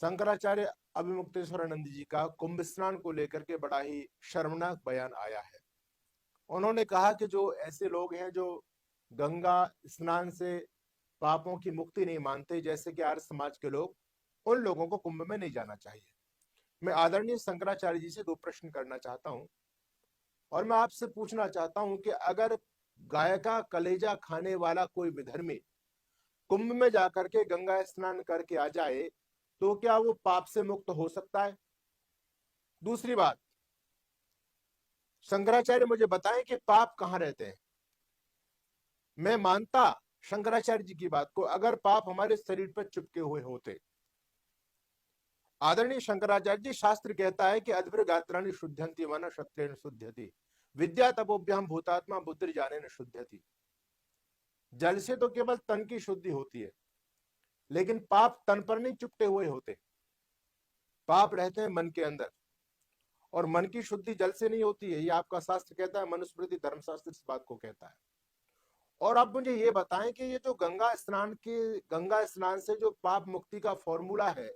शंकराचार्य अभिमुक्तेश्वरानंद जी का कुंभ स्नान को लेकर के बड़ा ही शर्मनाक बयान आया है। उन्होंने कहा कि जो ऐसे लोग हैं जो गंगा स्नान से पापों की मुक्ति नहीं मानते, जैसे कि आर्य समाज के लोग, उन लोगों को कुंभ में नहीं जाना चाहिए। मैं आदरणीय शंकराचार्य जी से दो प्रश्न करना चाहता हूं और मैं आपसे पूछना चाहता हूं कि अगर गाय का कलेजा खाने वाला कोई विधर्मी कुंभ में जाकर के गंगा स्नान करके आ जाए तो क्या वो पाप से मुक्त हो सकता है? दूसरी बात, शंकराचार्य मुझे बताएं कि पाप कहां रहते हैं। मैं मानता शंकराचार्य जी की बात को, अगर पाप हमारे शरीर पर चिपके हुए होते। आदरणीय शंकराचार्य जी, शास्त्र कहता है कि अद्भुत गात्राणि शुद्धंति मन शस्त्रेण शुद्धति विद्या तपोभ्याम भूतात्मा बुद्धि जाने न शुद्धति। जल से तो केवल तन की शुद्धि होती है, लेकिन पाप तन पर नहीं चिपटे हुए होते। पाप रहते हैं मन के अंदर, और मन की शुद्धि जल से नहीं होती है। ये आपका शास्त्र कहता है, मनुस्मृति धर्मशास्त्र इस बात को कहता है। और आप मुझे ये बताएं कि ये जो गंगा स्नान से जो पाप मुक्ति का फॉर्मूला है,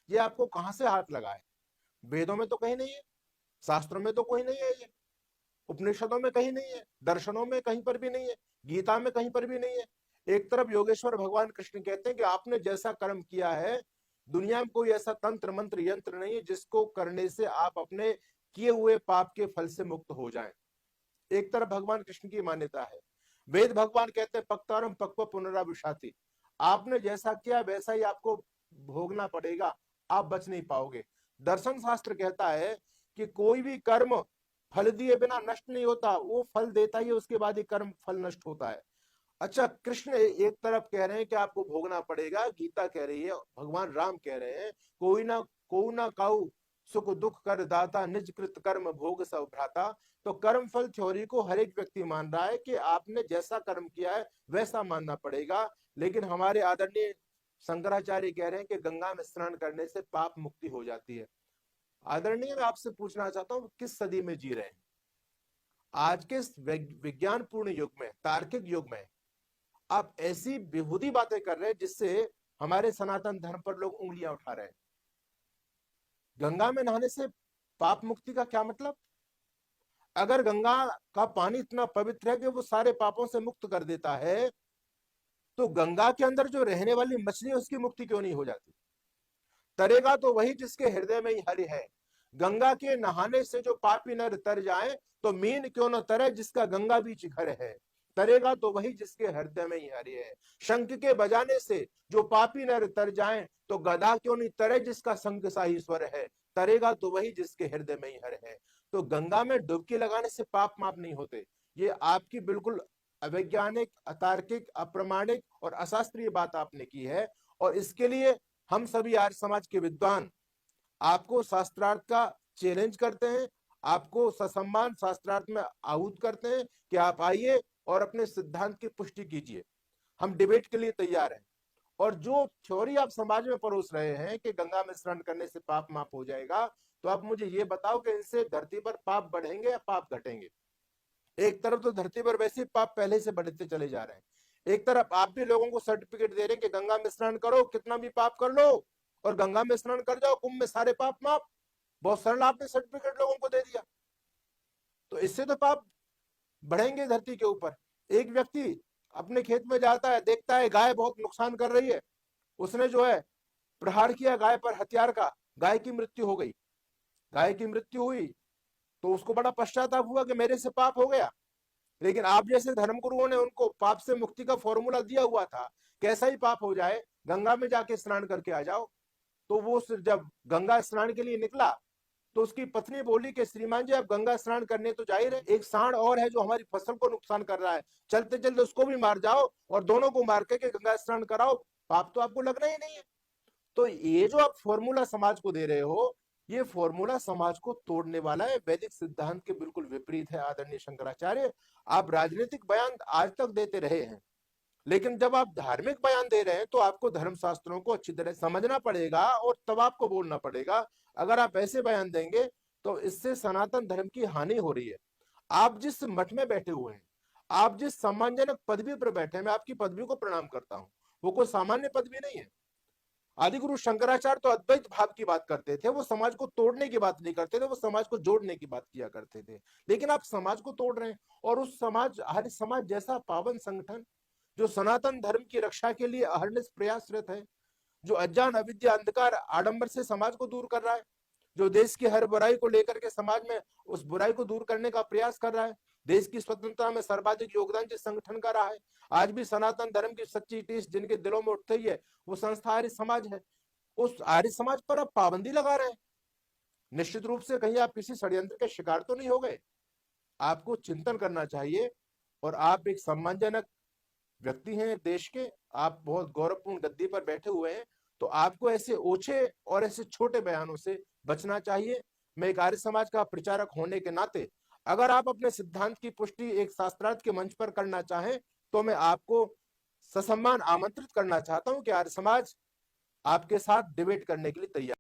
ये आपको कहां से हाथ लगा है? वेदों में तो कहीं नहीं है, शास्त्रों में तो कहीं नहीं है, ये उपनिषदों में कहीं नहीं है, दर्शनों में कहीं पर भी नहीं है, गीता में कहीं पर भी नहीं है। एक तरफ योगेश्वर भगवान कृष्ण कहते हैं कि आपने जैसा कर्म किया है, दुनिया में कोई ऐसा तंत्र मंत्र यंत्र नहीं है जिसको करने से आप अपने किए हुए पाप के फल से मुक्त हो जाएं। एक तरफ भगवान कृष्ण की मान्यता है। वेद भगवान कहते हैं पक्तारम पक्व पुनराविशाति, आपने जैसा किया वैसा ही आपको भोगना पड़ेगा, आप बच नहीं पाओगे। दर्शन शास्त्र कहता है कि कोई भी कर्म फल दिए बिना नष्ट नहीं होता, वो फल देता ही है, उसके बाद ही कर्म फल नष्ट होता है। अच्छा, कृष्ण एक तरफ कह रहे हैं कि आपको भोगना पड़ेगा, गीता कह रही है, भगवान राम कह रहे हैं कोई ना काऊ सुख दुख कर दाता निज कृत कर्म भोग सब भ्राता। तो कर्म फल थ्योरी को हर एक व्यक्ति मान रहा है कि आपने जैसा कर्म किया है वैसा मानना पड़ेगा। लेकिन हमारे आदरणीय शंकराचार्य कह रहे हैं कि गंगा में स्नान करने से पाप मुक्ति हो जाती है। आदरणीय, मैं आपसे पूछना चाहता हूँ, किस सदी में जी रहे हैं? आज के विज्ञान पूर्ण युग में, तार्किक युग में आप ऐसी बेहूदी बातें कर रहे हैं जिससे हमारे सनातन धर्म पर लोग उंगलियां उठा रहे हैं। गंगा में नहाने से पाप मुक्ति का क्या मतलब? अगर गंगा का पानी इतना पवित्र है कि वो सारे पापों से मुक्त कर देता है, तो गंगा के अंदर जो रहने वाली मछली है उसकी मुक्ति क्यों नहीं हो जाती? तरेगा तो वही जिसके हृदय में ही हरि है। गंगा के नहाने से जो पापी नर तर जाए, तो मीन क्यों न तरे जिसका गंगा बीच घर है। तरेगा तो वही जिसके हृदय में ही हरि है। शंख के बजाने से जो पापी नर तर जाए, तो गधा क्यों नहीं तरे जिसका शंख सा ईश्वर है। तरेगा तो वही जिसके हृदय में ही हर है। तो गंगा में डुबकी लगाने से पाप माप नहीं होते। ये आपकी बिल्कुल अवैज्ञानिक, अतार्किक, अप्रमाणिक और अशास्त्रीय बात आपने की है। और इसके लिए हम सभी आर्य समाज के विद्वान आपको शास्त्रार्थ का चैलेंज करते हैं, आपको ससम्मान शास्त्रार्थ में आहूत करते हैं कि आप आइए और अपने सिद्धांत की पुष्टि कीजिए। हम डिबेट के लिए तैयार हैं। और जो थ्योरी आप समाज में परोस रहे हैं कि गंगा में स्नान करने से पाप माफ हो जाएगा, तो आप मुझे ये बताओ कि इनसे धरती पर पाप बढ़ेंगे या पाप घटेंगे? एक तरफ तो धरती पर वैसे पाप पहले से बढ़ते चले जा रहे हैं, एक तरफ आप भी लोगों को सर्टिफिकेट दे रहे हैं कि गंगा में स्नान करो, कितना भी पाप कर लो और गंगा में स्नान कर जाओ, कुंभ में सारे पाप माफ। बहुत सरल आपने सर्टिफिकेट लोगों को दे दिया। तो इससे तो पाप बढ़ेंगे धरती के ऊपर। एक व्यक्ति अपने खेत में जाता है, देखता है गाय बहुत नुकसान कर रही है, उसने जो है प्रहार किया गाय पर हथियार का, गाय की मृत्यु हो गई। गाय की मृत्यु हुई तो उसको बड़ा पश्चाताप हुआ कि मेरे से पाप हो गया। लेकिन आप जैसे धर्मगुरुओं ने उनको पाप से मुक्ति का फॉर्मूला दिया हुआ था, कैसा ही पाप हो जाए गंगा में जाके स्नान करके आ जाओ। तो वो जब गंगा स्नान के लिए निकला, तो उसकी पत्नी बोली कि श्रीमान जी, आप गंगा स्नान करने तो जा ही रहे, एक सांड और है जो हमारी फसल को नुकसान कर रहा है, चलते चलते उसको भी मार जाओ और दोनों को मार के गंगा स्नान कराओ, पाप तो आपको लगना ही नहीं है। तो ये जो आप फॉर्मूला समाज को दे रहे हो, ये फॉर्मूला समाज को तोड़ने वाला है, वैदिक सिद्धांत के बिल्कुल विपरीत है। आदरणीय शंकराचार्य, आप राजनीतिक बयान आज तक देते रहे हैं, लेकिन जब आप धार्मिक बयान दे रहे हैं तो आपको धर्म शास्त्रों को अच्छी तरह समझना पड़ेगा और तब आपको बोलना पड़ेगा। अगर आप ऐसे बयान देंगे तो इससे सनातन धर्म की हानि हो रही है। आप जिस मठ में बैठे हुए हैं, आप जिस सम्मानजनक पदवी पर बैठे हैं, मैं आपकी पदवी को प्रणाम करता हूं, वो कोई सामान्य पदवी नहीं है। आदिगुरु शंकराचार्य तो अद्वैत भाव की बात करते थे, वो समाज को तोड़ने की बात नहीं करते थे, वो समाज को जोड़ने की बात किया करते थे। लेकिन आप समाज को तोड़ रहे हैं, और उस समाज, आर्य समाज जैसा पावन संगठन जो सनातन धर्म की रक्षा के लिए अहरनिश प्रयासरत है, जो अज्ञान अविद्या अंधकार आडंबर से समाज को दूर कर रहा है, जो देश की हर बुराई को लेकर के समाज में उस बुराई को दूर करने का प्रयास कर रहा है, देश की स्वतंत्रता में सर्वाधिक योगदान जिस संगठन का रहा है, आज भी सनातन धर्म की सच्ची टीस जिनके दिलों में उठ रही है, वो संस्था आर्य समाज है। उस आर्य समाज पर आप पाबंदी लगा रहे हैं। निश्चित रूप से कहीं आप किसी षड्यंत्र के शिकार तो नहीं हो गए? आपको चिंतन करना चाहिए। और आप एक सम्मानजनक व्यक्ति हैं देश के, आप बहुत गौरवपूर्ण गद्दी पर बैठे हुए हैं, तो आपको ऐसे ओछे और ऐसे छोटे बयानों से बचना चाहिए। मैं एक आर्य समाज का प्रचारक होने के नाते, अगर आप अपने सिद्धांत की पुष्टि एक शास्त्रार्थ के मंच पर करना चाहें, तो मैं आपको ससम्मान आमंत्रित करना चाहता हूं कि आर्य समाज आपके साथ डिबेट करने के लिए तैयार